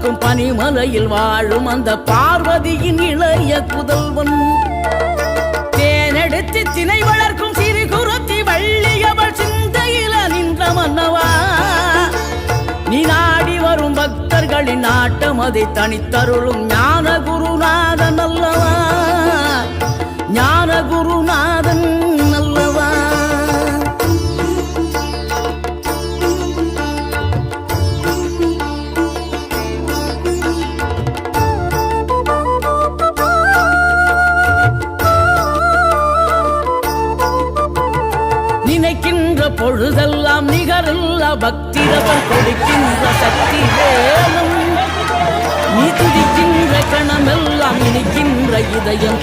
சுமக்கும் பனிமலையில் வாழும் அந்த பார்வதியின் இளைய புதல்வன். தேனெடுத்து திணை வளர்க்கும் சிறு குருத்தி வள்ளியவள் சிந்தையில நின்ற மன்னவா. நீ நாடி வரும் பக்தர்களின் நாட்டம் அதை தனித்தருளும் ஞான குருநாதன் அல்லவா, ஞான குருநாதன் அல்லவா. நினைக்கின்ற பொழுதெல்லாம் நிகரில்லா பக்திரவன் கொடுக்கின்ற சக்தி வேலும். நீ துடிக்கின்ற கணமெல்லாம் இனிக்கின்ற இதயம்